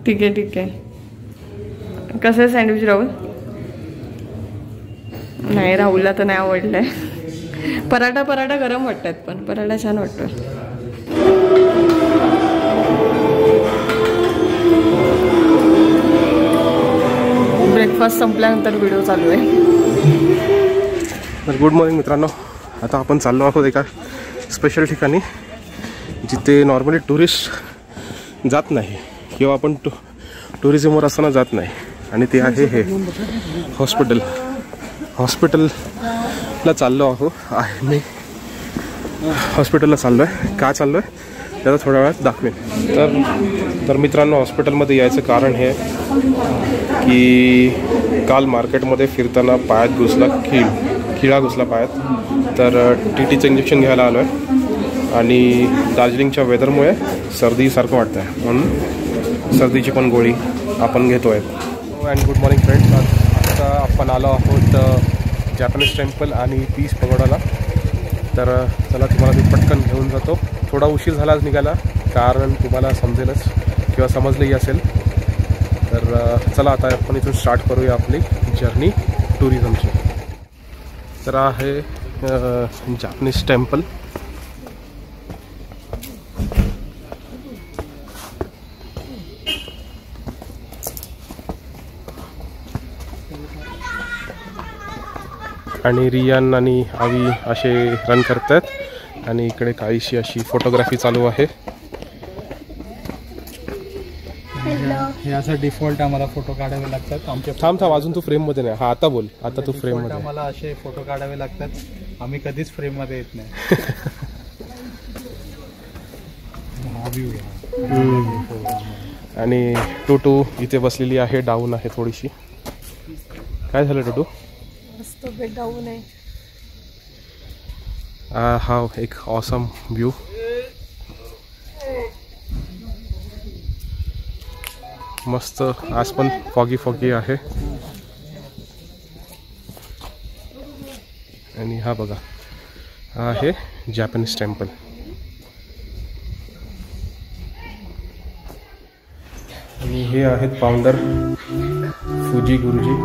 ठीक आहे ठीक आहे. कसं आहे सँडविच राहुल? नाही राहुलला तर नाही आवडलंय. पराठा गरम वाटतात पण पराठा छान वाटतोय. ब्रेकफास्ट संपल्यानंतर व्हिडिओ चालू आहे. गुड मॉर्निंग मित्रांनो. आता आपण चाललो आहोत एका स्पेशल ठिकाणी जिथे नॉर्मली टुरिस्ट जात नाही किंवा आपण टुरिझमवर असताना जात नाही. आणि ते आहे हे हॉस्पिटलला चाललो आहे मी. हॉस्पिटलला चाललो आहे. का चाललो आहे त्याला थोड्या वेळात दाखवेन. तर मित्रांनो, हॉस्पिटलमध्ये यायचं कारण हे की काल मार्केटमध्ये फिरताना पायात घुसला किडा घुसला पायात. तर TTचं इंजेक्शन घ्यायला आलो आहे आणि दार्जिलिंगच्या वेदरमुळे सर्दीसारखं वाटतं आहे म्हणून सर्दीची पण गोळी आपण घेतो आहे. And good morning friends. आता आपण आलो आहोत जॅपनीज टेम्पल आणि पीस पगोडाला. तर चला तुम्हाला मी पटकन घेऊन जातो. थोडा उशीर झाला आज निघाला कारण तुम्हाला समजेलच किंवा समजलंही असेल. तर चला आता आपण इथून स्टार्ट करूया आपली जर्नी टुरिझमची. तर आहे जॅपनीज टेम्पल. आणि रियान आणि आवी असे रन करतात आणि इकडे काहीशी अशी फोटोग्राफी चालू आहे. हे असं डिफॉल्ट आम्हाला फोटो काढावे लागतात आमच्या. थांब अजून तू फ्रेम मध्ये नाही. हा आता बोल. आता तू फ्रेम मध्ये. आम्हाला असे फोटो काढावे लागतात. आम्ही कधीच फ्रेम मध्ये येत नाही. आणि टुटू इथे बसलेली आहे. डाऊन आहे थोडीशी. काय झालं टुटू? मस्त बेड डाऊन आहे. हा एक ऑसम व्ह्यू. मस्त. आज पण फॉगी आहे. आणि हा बघा, हा आहे जॅपनीज टेम्पल. आणि हे आहेत फाउंडर फुजी गुरुजी.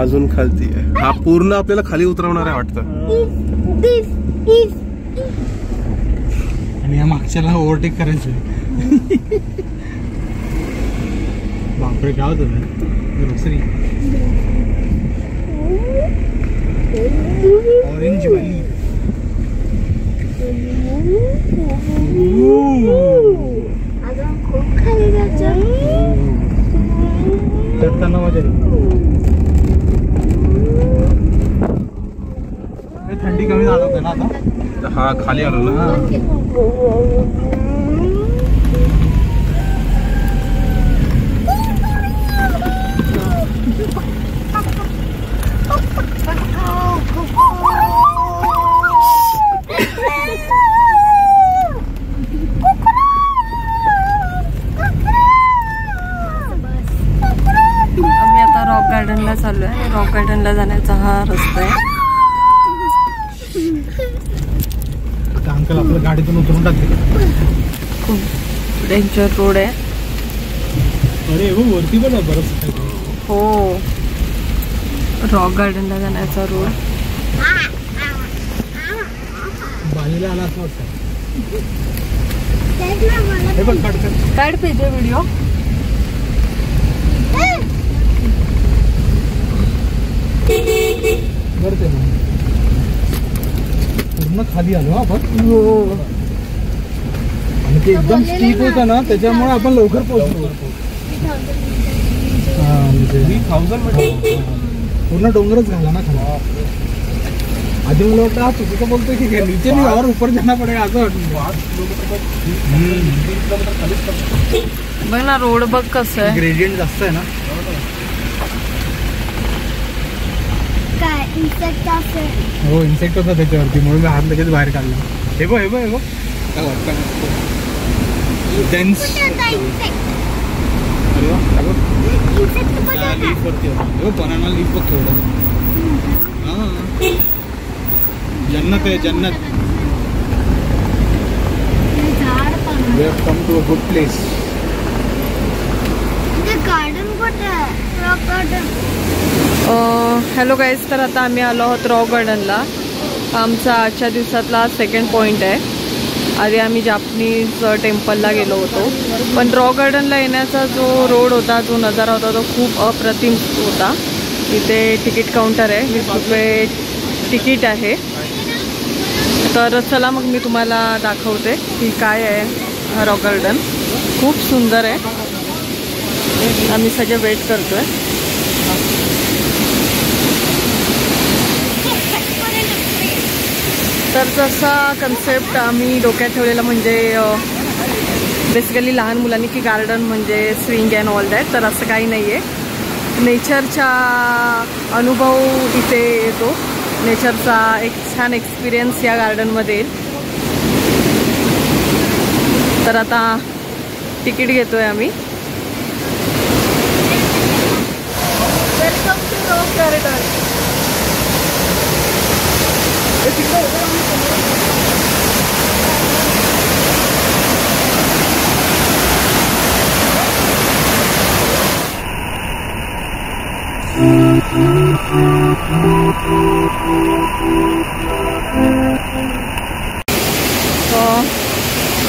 अजून खालती आहे. हा पूर्ण आपल्याला खाली उतरवणार आहे वाटतं. आणि या मागच्याला ओव्हरटेक करायचं. बापरे काय होतं ग्रोसरी. ऑरेंज वाली. चढताना मजा येईल. थंडी कमी झालं होतं ना आता. हा खाली आलो ना. आम्ही आता रॉक गार्डनला चाललो आहे. रॉक गार्डनला जाण्याचा हा रस्ता आहे. अंकल आपल्या गाडीतून उतरून टाकले. खूप डेंजर रोड आहे. अरे हो वरती पण आहे बरंच. हो रॉक गार्डनला जाण्याचा रोड. बालीला आला असं वाटतं. हे पण काढ पाहिजे व्हिडिओ. बरं ते पूर्ण खाली आलो आपण. आणि ते एकदम स्टीप होतं ना त्याच्यामुळे आपण लवकर पोहोचलो. पूर्ण डोंगरच घाला ना खाली. आधी मला वाटतं हा चुकीचं बोलतोय की काय नीचे नाही और ऊपर जाना पडेगा असं वाटतं. बघ ना रोड बघ कसं आहे. ग्रेडियंट जास्त आहे ना. हो इन्सेक्ट होता त्याच्यावरती म्हणून मी हात लगेच बाहेर काढला. हे बघ हे बघ हे बघ काय वाटतं. लीफ वरती बनाना लीफ बघ केवढं. हा जन्नत आहे जन्नत. We have come to a good place. Hello guys, तर आता आम्ही आलो आहोत रॉक गार्डनला. आमचा आजच्या दिवसातला सेकंड पॉईंट आहे. आधी आम्ही जापनीज टेम्पलला गेलो होतो. पण रॉक गार्डनला येण्याचा जो रोड होता, जो नजारा होता तो खूप अप्रतिम होता. इथे तिकीट काउंटर आहे. 20 रुपये तिकीट आहे. तर चला मग मी तुम्हाला दाखवते की काय आहे रॉक गार्डन. खूप सुंदर आहे. आम्ही सगळे वेट करतोय. तर जसा कन्सेप्ट आम्ही डोक्यात ठेवलेला म्हणजे बेसिकली लहान मुलांनी की गार्डन म्हणजे स्विंग अँड ऑल दॅट, तर असं काही नाही आहे. नेचरचा अनुभव इथे येतो. नेचरचा एक छान एक्सपिरियन्स या गार्डनमध्ये येईल. तर आता तिकीट घेतोय आम्ही. Welcome to rock garden.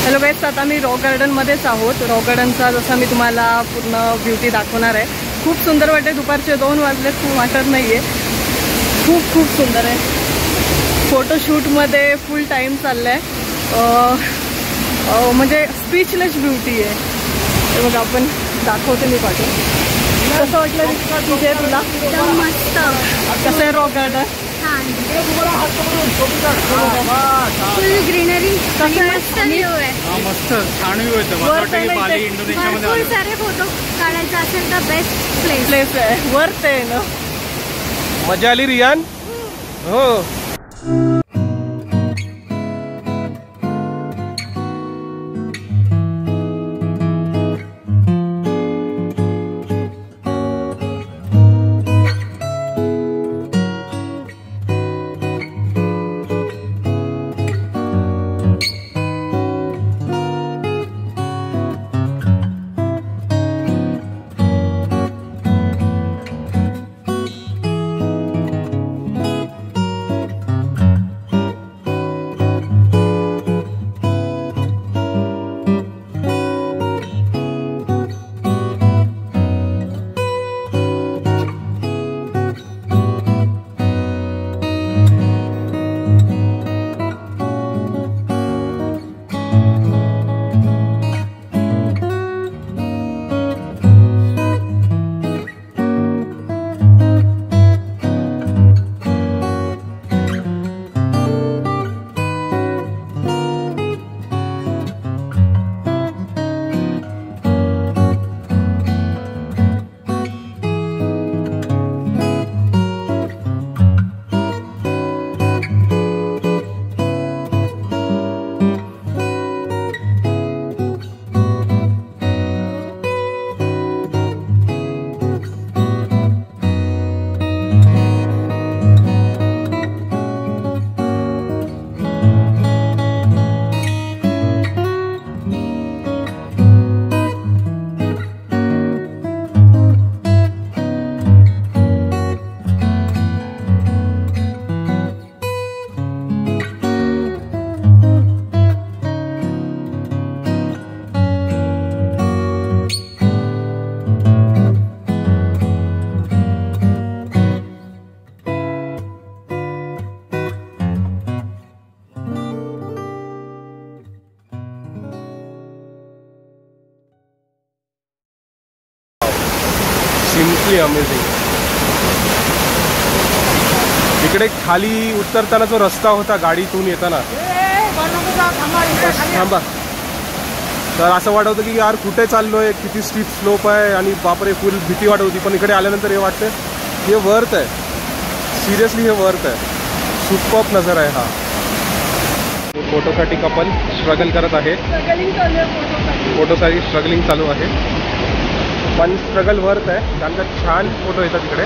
Hello guys, आता मी रॉक गार्डनमध्येच आहोत. रॉक गार्डनचा जसा मी तुम्हाला पूर्ण ब्युटी दाखवणार आहे. खूप सुंदर वाटते. दुपारचे 2 वाजले, खूप वाटत नाही आहे. खूप खूप सुंदर आहे. फोटोशूटमध्ये फुल टाईम चालला आहे. म्हणजे स्पीचलेस ब्युटी आहे. हे बघा आपण दाखवते मी पाठवून. कसं वाटलं तुझे तुला? मस्त. कसं आहे रॉक गार्डन? फुल ग्रीनरी. मस्त व्ह्यू आहे. मस्त छान व्ह्यू येतो. मला वाटतं की बाली इंडोनेशियामध्ये भरपूर सारे फोटो काढायचे असेल तर बेस्ट प्लेस आहे. वर्थ आहे ना. मजा आली रियान? हो. अमेझिंग. इकडे खाली उतरताना जो रस्ता होता गाडीतून येताना, थांबा, तर असं वाटत होतं की यार कुठे चाललोय, किती स्टीप स्लोप आहे आणि बापरे फुल भीती वाटत होती. पण इकडे आल्यानंतर हे वाटतं हे वर्थ आहे, सिरियसली हे वर्थ आहे. सुपर्ब नजारा आहे हा. फोटोसाठी कपल स्ट्रगल करत आहे, फोटोसाठी स्ट्रगलिंग चालू आहे. पण स्ट्रगल वर्थ आहे, कारण का छान फोटो येतात तिकडे.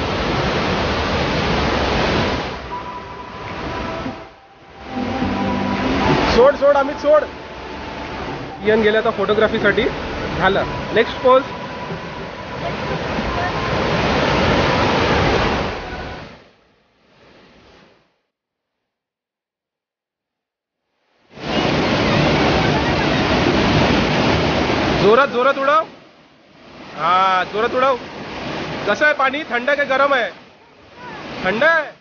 सोड सोड आम्ही सोड. इयन गेला आता फोटोग्राफीसाठी. झालं, नेक्स्ट पोज. जोरात जोरात उडव. हा, जोरात उडव. कसं आहे पाणी, थंड आहे का गरम आहे? थंड आहे.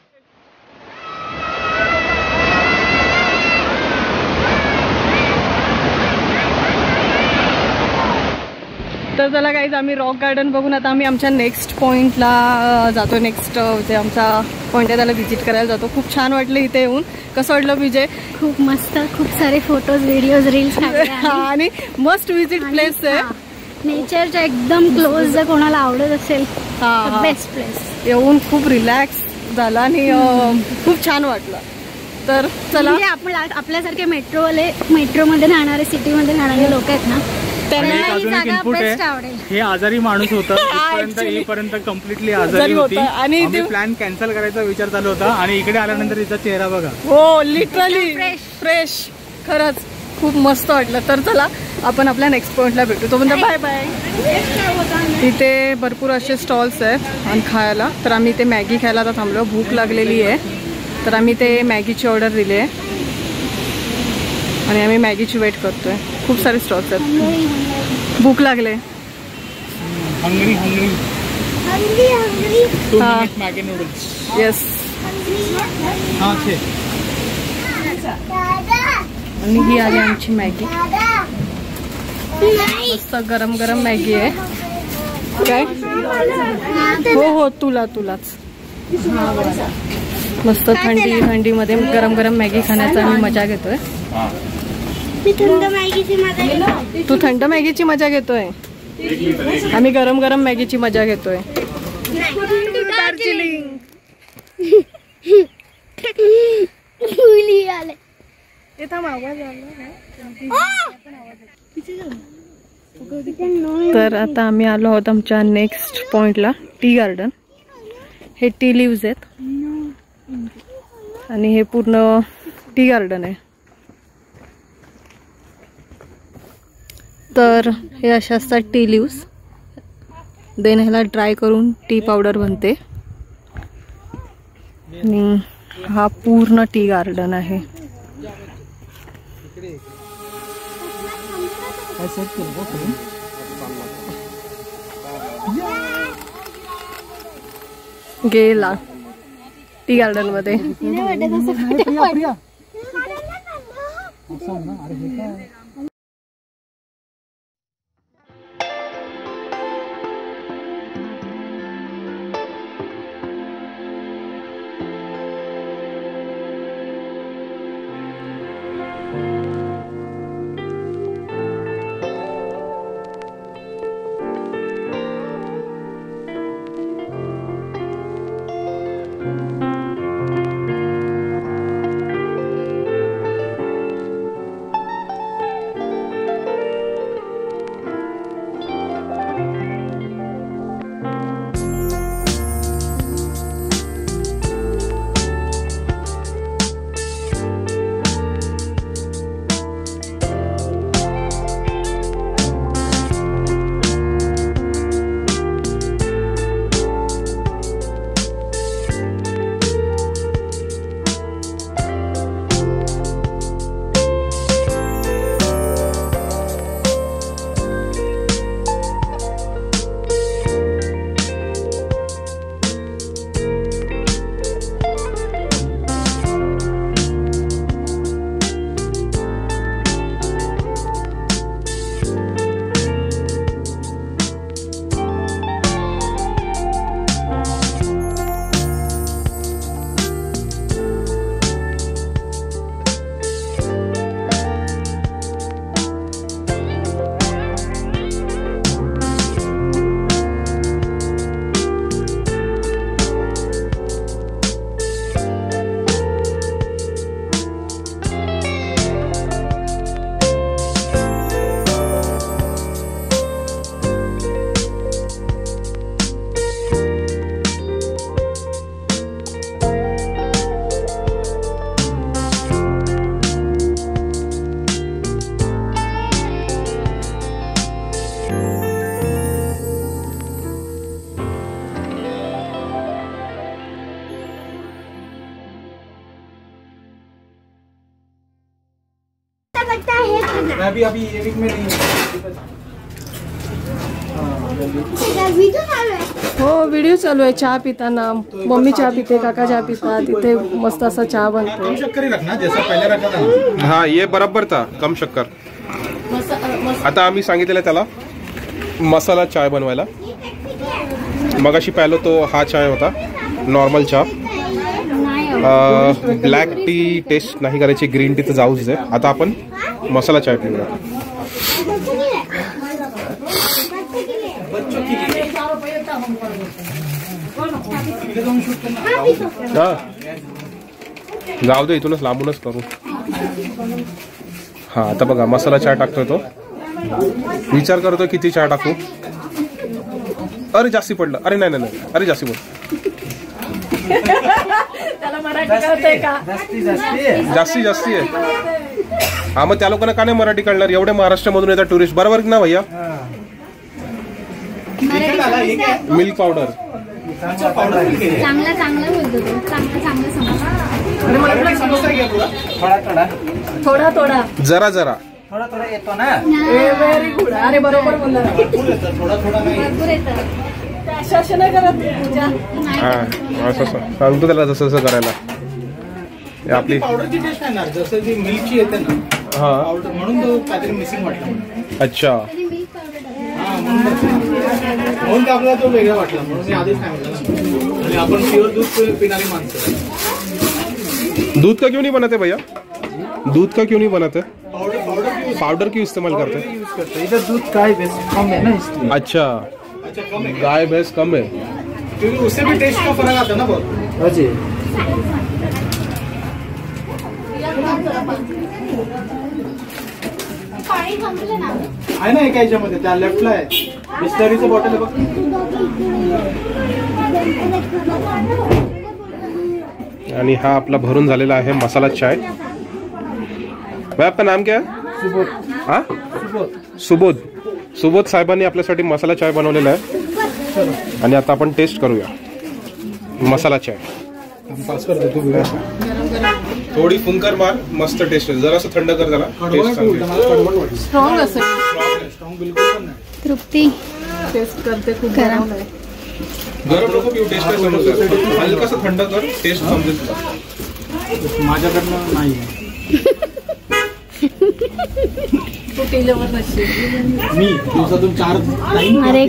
तर चला गाईज, आम्ही रॉक गार्डन बघून आता आम्ही आमच्या नेक्स्ट पॉईंटला जातो. नेक्स्ट जे आमचा पॉईंट आहे त्याला व्हिजिट करायला जातो. खूप छान वाटलं इथे येऊन. कसं वाटलं विजय? खूप मस्त, खूप सारे फोटोज, व्हिडिओज, रील्स आणि मस्ट व्हिजिट प्लेस आहे. नेचरच्या एकदम क्लोज जर कोणाला आवडत असेल, बेस्ट प्लेस. येऊन खूप रिलॅक्स झाला आणि खूप छान वाटलं. तर चला, म्हणजे आपण आपल्यासारखे मेट्रोमध्ये राहणारे, सिटीमध्ये राहणारे लोक आहेत ना, त्यांना ही जागा बेस्ट आवडेल. हे आजारी माणूस होता, येईपर्यंत कम्प्लिटली आजारी होती आणि प्लॅन कॅन्सल करायचा विचार चालू होता. आणि इकडे आल्यानंतर तिचा चेहरा बघा, हो लिटरली फ्रेश. खरंच खूप मस्त वाटलं. तर चला, आपण आपल्या नेक्स्ट पॉइंटला भेटू. तोपर्यंत बाय बाय. इथे भरपूर असे स्टॉल्स आहेत आणि खायला. तर आम्ही इथे मॅगी खायला आता थांबलो. भूक लागलेली आहे, तर आम्ही ते मॅगीची ऑर्डर दिली आहे आणि आम्ही मॅगीची वेट करतोय. खूप सारे स्टॉल्स आहेत, भूक लागले. Hungry hungry Maggi noodles. Yes. हां छे. आणि ही आली आमची मॅगी. मस्त गरम गरम मॅगी आहे. काय? हो हो, तुलाच. मस्त थंडीमध्ये गरम गरम मॅगी खाण्याचा आम्ही मजा घेतोय. मी थंड मॅगीची मजा घेतोय. तू थंड मॅगीची मजा घेतोय, आम्ही गरम गरम मॅगीची मजा घेतोय. दार्जिलिंग. तर आता आम्ही आलो आहोत आमच्या नेक्स्ट पॉइंटला, टी गार्डन. हे टी लिव्ज आहेत आणि हे पूर्ण टी गार्डन आहे. तर हे अशा असतात टी लिव्स. देन ह्याला ड्राय करून टी पावडर बनते आणि हा पूर्ण टी गार्डन आहे. गेला टी गार्डन मध्ये. मैं अभी ये वीक में नहीं हो व्हिडिओ चालू आहे चहा पिताना. मम्मी चहा पिते, काका चहा पितात, तिथे मस्त असा चहा बनतो. कम शक्कर ही रखना जैसा पहले रखा था. हाँ ये बराबर था, कम शक्कर. आता आम्ही सांगितलेलं त्याला मसाला चाय बनवायला. मगाशी पाहिलो तो हा चाय होता, नॉर्मल चहा. ब्लॅक टी टेस्ट नाही करायची, ग्रीन टी तर जाऊच दे. आता आपण मसाला चाय पिऊया. जाऊ दे, इथूनच लांबूनच करू. हा आता बघा मसाला चाय टाकतोय तो. विचार करतोय किती चहा टाकू. अरे जास्ती पडलं. अरे नाही नाही, अरे जास्ती पडलं. जास्ती जास्ती आहे. हा मग त्या लोकांना का नाही मराठी कळणार. एवढे महाराष्ट्रामधून येतात टुरिस्ट, बरोबर ना भैया. मिल्क पावडर चांगला चांगला बोलतो तो. चांगला थोडा थोडा जरा जरा थोड़ा थोड़ा येतो ना. Very good. अरे बरोबर बोलला. भरपूर येतं. अशा नाही करत पूजा. हा असं सांगतो त्याला तसं तसं करायला. आपली पावडरची टेस्ट आहे ना, जसं जी मिल्कची येते ना हा पावडर, म्हणून तो काहीतरी मिसिंग वाटलं. अच्छा हा म्हणून आपल्याला तो वेगळा वाटला, म्हणून मी आधीच सांगितलं ना. आणि आपण प्युअर दूध पिणारी माणसं. दूध का क्यों नहीं बनाते भैया. दूध का क्यों नहीं बनाते. पाउडर क्यों इस्तेमाल करते हैं. यूज करते हैं. इधर दूध का ही बेस कम है ना, इसलिए. अच्छा अच्छा कम है, गाय भैंस कम है. क्योंकि उससे भी टेस्ट का फर्क आता है ना बहुत. जी पाणी थांबलं ना. आहे ना एका ह्याच्यामध्ये, त्या लेफ्टला आहे बिस्लरीचं बॉटल आहे बघ. आणि हा आपला भरून झालेला आहे मसाला चाय. भाई आपका नाम क्या है. सुबोध. हा सुबोध. सुबोध साहेबांनी आपल्यासाठी मसाला चाय बनवलेला आहे. आणि आता आपण टेस्ट करूया मसाला चाय. पास कर दे तू. थोडी फुंकर मार, मस्त टेस्ट आहे. जरासं थंड कर त्याला. टेस्ट चांगली. स्ट्रॉंग असेल. स्ट्रॉंग बिलकुल पण नाही. तृप्ती टेस्ट करते खूप करा. गरम आहे. गरम नको पिऊ, टेस्ट काय समजतं. हलकसं थंड कर, टेस्ट समजेल तुला. माझ्याकडनं नाही. तू केल्यावर नसशील. मी दिवसातून 4 टाइम अरे